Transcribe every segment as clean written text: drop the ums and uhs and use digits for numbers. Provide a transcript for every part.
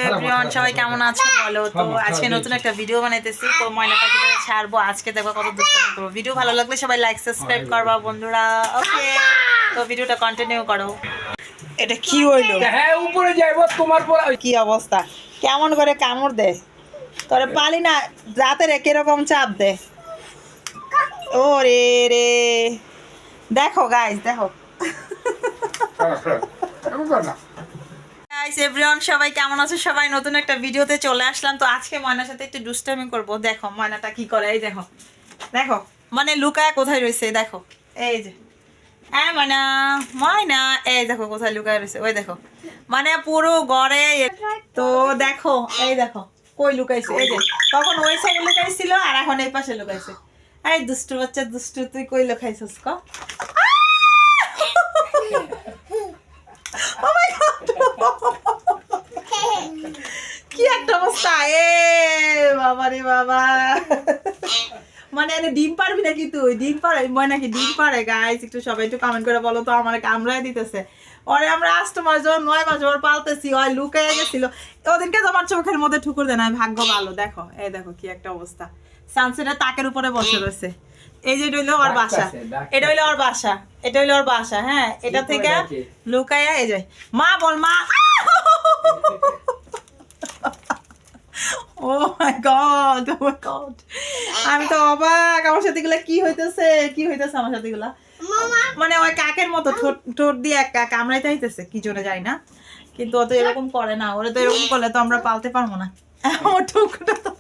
Everyone, সবাই কেমন আছো বলো। তো আজকে নতুন একটা ভিডিও বানাইতেছি। তো ময়না পাখিটা ছাড়বো আজকে, দেখো কত দুষ্টামি করবো। ভিডিও ভালো লাগলে সবাই লাইক সাবস্ক্রাইব করবা বন্ধুরা। ওকে, তো ভিডিওটা কন্টিনিউ করো। এটা কি হইলো? হ্যাঁ, উপরে যাইবো তোমার পর। কি অবস্থা, কেমন করে কামড় দে তোরে পালি না রাতে রে, কিরকম চাপ দে। ও রে রে, দেখো গাইস, দেখো গাইস এভরিওয়ান, সবাই কেমন আছো? সবাই নতুন একটা ভিডিওতে চলে আসলাম। তো আজকে ময়নার সাথে একটু দুষ্টামি করব। দেখো ময়নাটা কি করে, এই দেখো দেখো, মানে লুকায় কোথায় রয়েছে দেখো, এই যে হ্যাঁ ময়না, ময়না এই দেখো কোথায় লুকায় রয়েছে, ওই দেখো মানে পুরো ঘরে। তো দেখো এই দেখো কই লুকাইছে, এই যে তখন ওই সাইডে লুকাইছিল আর এখন এই পাশে লুকাইছে। এই দুষ্টু বাচ্চা দুষ্টু, তুই কই লুকাইছিস ক? Oh my God! কি একটা অবস্থা, এ বাবা রে বাবা। মানে আরে ডিম পারবি নাকি তুই? ডিম পারে ময় নাকি ডিম পারে? গাইস একটু সবাই একটু কমেন্ট করে বলো তো, আমার কামড়ায় দিতেছে। ওরে আমরা 8 মাস ওর 9 মাস ওর পালতেছি, ওই লুকায় গেছিল। ওদিনকে তোমার চোখের মধ্যে ঠুকুর দেয় না, ভাগ্য ভালো। দেখো এই দেখো কি একটা অবস্থা, সানসেটের তাকের উপরে বসে রয়েছে। এই যে এটা হইলো ওর বাসা, এটা হইলো ওর বাসা, এটা হইলো ওর বাসা। হ্যাঁ, এটা থেকে লুকায়া এই যে মা বল মা। ও মাই গড, ও মাই গড, আমি তো অবাক। আমার সাথে গুলা কি হইতেছে, কি হইতেছে আমার সাথে গুলা। মানে ওই কাকের মতো ঠোঁট দিয়ে এক কামড়াইতে হইতেছে কি জন্য জানি না, কিন্তু ও তো এরকম করে না। ওরা তো এরকম করলে তো আমরা পালতে পারবো না। আমার ঠোঁটটা তো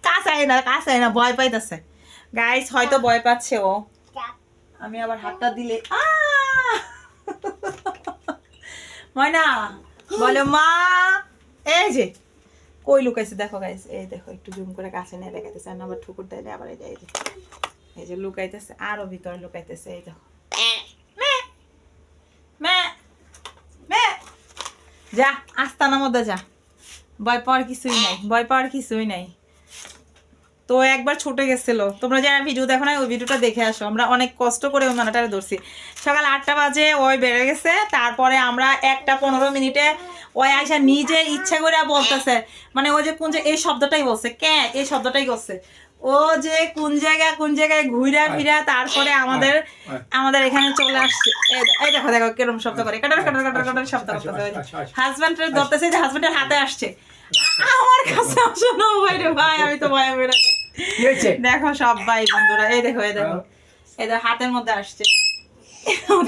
কাছাই না, ভয় পাইতেছে গাইস, হয়তো ভয় পাচ্ছে ও। আমি আবার হাতটা দিলে ময়না বলে মা। এই যে কই লুকাইছে দেখো গাইস, এই দেখো একটু জুম করে কাছে নিয়ে দেখাইতেছে, আর আবার ঠুকুর দেয় আবার। এই যে লুকাইতেছে, আরো ভিতরে লুকাইতেছে। এই দেখো যা আস্তানার মধ্যে যা, ভয় পাওয়ার কিছুই নাই, ভয় পাওয়ার কিছুই নাই। তো একবার ছুটে গেছিল, তোমরা যারা ভিডিও দেখো না ওই ভিডিওটা দেখে আসো। আমরা অনেক কষ্ট করে ওই মানাটারে ধরছি। সকাল 8টা বাজে ওই বেড়ে গেছে, তারপরে আমরা 1টা 15 মিনিটে ওই আইসা নিজে ইচ্ছা করে বলতেছে, মানে ওই যে কোন যে এই শব্দটাই বলছে, কে এই শব্দটাই করছে ও, যে কোন জায়গায় ঘুরা ফিরা তারপরে আমাদের এখানে চলে আসছে। এই দেখো দেখো কিরকম শব্দ করে, কাটার কাটার কাটার কাটার শব্দ করতেছে। হাজব্যান্ডের ধরতেছে, যে হাজব্যান্ডের হাতে আসছে, আমার কাছে আসো না ভাইরে ভাই, আমি তো ভয় বেড়ে দেখো সবাই বন্ধুরা। এই দেখো এই দেখো এই দেখো হাতের মধ্যে আসছে,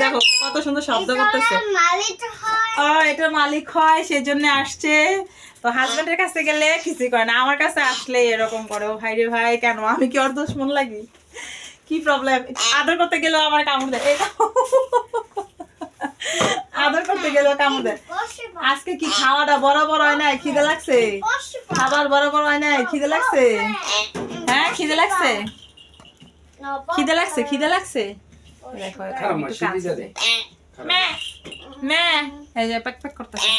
দেখো কত সুন্দর শব্দ করতেছে। এটা মালিক হয় সেজন্য আসছে। তো হাজবেন্ডের কাছে গেলে কিছুই করে না, আমার কাছে আসলে এরকম করে। ভাই রে ভাই, কেন আমি কি ওর দুশমন লাগি? কি প্রবলেম? আদর করতে গেলেও আমার কামড় দেয়, এই আদর করতে গেলেও কামড় দেয়। আজকে কি খাওয়াটা বরাবর হয় নাই? খিদে লাগছে? খাবার বরাবর হয় নাই? খিদে লাগছে? হ্যাঁ খিদে লাগছে, খিদে লাগছে, খিদে লাগছে। দেখো এই যে প্যাক প্যাক করতেছে,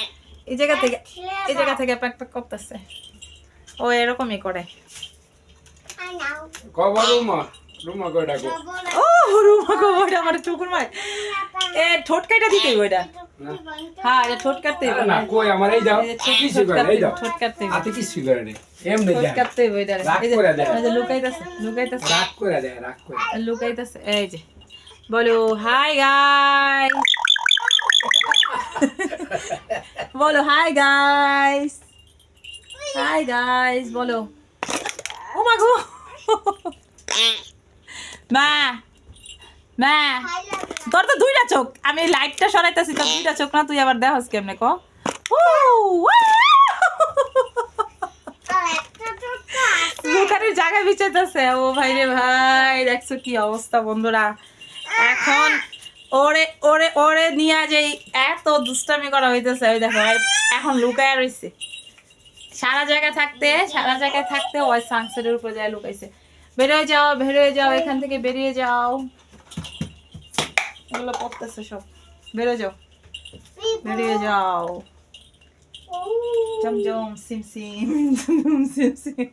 এই জায়গা থেকে প্যাক প্যাক করতেছে। ও এরকমই করে। ও রুমা গো, ওইটা আমার ঠুকুর মারে। এ ঠোঁট কাটা দিতে ওইটা। হ্যাঁ এটা ঠোঁট কাটতে হবে না, কই আমার এই দাও কিছু করে, এই দাও ঠোঁট কাটতে হবে, আতে কিছু করে নে এমনে যা ঠোঁট কাটতে হবে। এই যে লুকাইতাছে রাগ করে দেয়, লুকাইতাছে। এই যে বলো হাই গাইস, বলো হাই গাইস, হাই গাইস বলো। ও মা গো, মা মা তোর তো 2টা চোখ, আমি লাইটটা সরাইতেছি, তোর 2টা চোখ না, তুই আবার দেখাস কেমনে ক? লুকানোর জায়গা বিছাইতেছে। ও ভাই রে ভাই, দেখছো কি অবস্থা বন্ধুরা। এখন ওরে ওরে ওরে নিয়ে যে এত দুষ্টামি করা হইতেছে, ওই দেখো এখন লুকায় রয়েছে। সারা জায়গায় থাকতে ওই সানসেটের উপর যায় লুকাইছে। বেরিয়ে যাও এখান থেকে, বেরিয়ে যাও। এগুলো পড়তেছে সব, বেরিয়ে যাও। জমজম সিমসিম সিমসিম।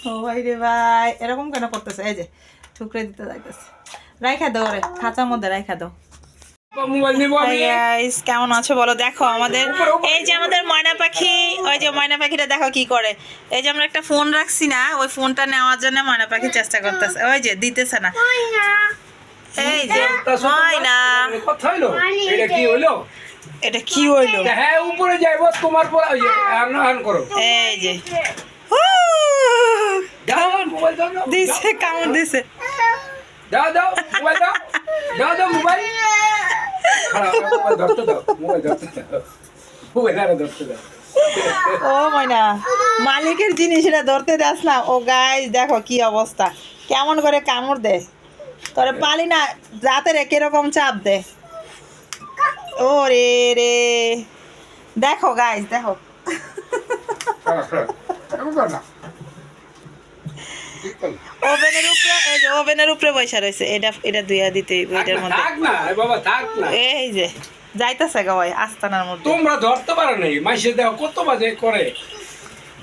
ও ভাই রে ভাই, এরকম কেন করতেছে? এই যে ঠুকরে দিতে যাইতেছে। রাইখা দাও রে, খাঁচার মধ্যে রাইখা দাও। কেমন আছো বলো? দেখো আমাদের এই যে আমাদের ময়না পাখি ওই যে ময়না পাখিটা দেখো কি করে, এই যে আমরা একটা ফোন রাখছি না, ওই ফোনটা নেওয়ার জন্য ময়না পাখি চেষ্টা করতেছে, ওই যে দিতেছে না। এই যে ময়না, কথা হইলো এটা কি হইলো? এটা কি হইলো? হ্যাঁ উপরে যাইবো তোমার পর ওই যে আন করো। এই যে দাও মোবাইল দাও না। দিছে, কামড় দিছে। দাও দাও মোবাইল দাও। দাও দাও মোবাইল। খারাপ মোবাইল ধরতে দাও, মোবাইল ধরতে দাও। মোবাইল আর ধরতে দাও। ও ময়না, মালিকের জিনিস এটা ধরতে দাস না। ও গাইস দেখো কি অবস্থা, কেমন করে কামড় দেয়। তোরে পালি না রাতে রে কিরকম চাপ দে। ও রে রে, দেখো গাইস দেখো। খারাপ খারাপ। এমন কর না। ওভেনের উপরে, এই যে ওভেনের উপরে বসে রয়েছে, এটা ধুইয়া দিতে হইব এটার মধ্যে। থাক না এ বাবা থাক না। এই যে যাইতাছে গো ভাই আস্তানার মধ্যে। তোমরা ধরতে পারো নাই, মাইসে দেখো কত বাজে করে।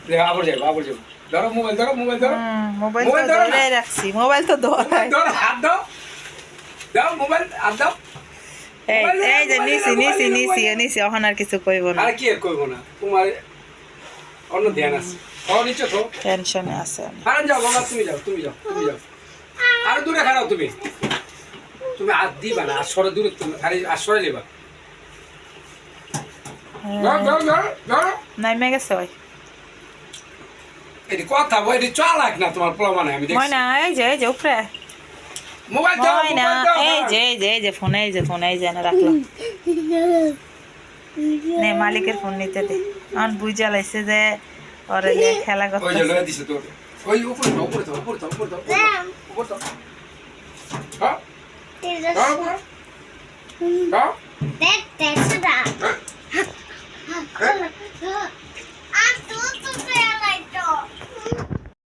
দেখো আবার যাবো আবার যাবো। ধরো মোবাইল ধরো, মোবাইল ধরো। মোবাইল মোবাইল তো ধরো না। ধরে রাখছি, মোবাইল তো ধরাই। ধরো হাত দাও। দাও মোবাইল হাত দাও। এই মোবাইল এই যে মোবাইল নিছি মোবাইল নিছি নিছি মোবাইল। নিছি, এখন আর কিছু কইব না, আর কি আর করবো না, তোমার অন্য ধ্যান আছে। খাওয়া নিচ্ছ তো? টেনশনে আছে আমি। হারান যাও বাবা, তুমি যাও তুমি যাও তুমি যাও। আর দূরে খারাও তুমি। তুমি আর দিবা না, আর সরে দূরে তুমি খালি আর সরে যাবা। ধরো ধরো ধরো ধরো। নাইমে গেছে ভাই এটি কথা বই, এটি চালাক না তোমার প্রমাণে আমি দেখছি। ময়না, এই যে উপরে মোবাইল দাও ময়না, মোবাইল দাও। এই যে ফোন, এই যে এনে রাখলাম। নে মালিকের ফোন নিতে দে, এখন বুঝা লাইছে যে ওরে নিয়ে খেলা ওই যে করতেছে। লয়ে দিছে তোর। ওই উপরে দাও উপরে দাও উপরে দাও উপরে দাও উপরে দাও। হ্যাঁ দাও উপরে। দাও। That's that.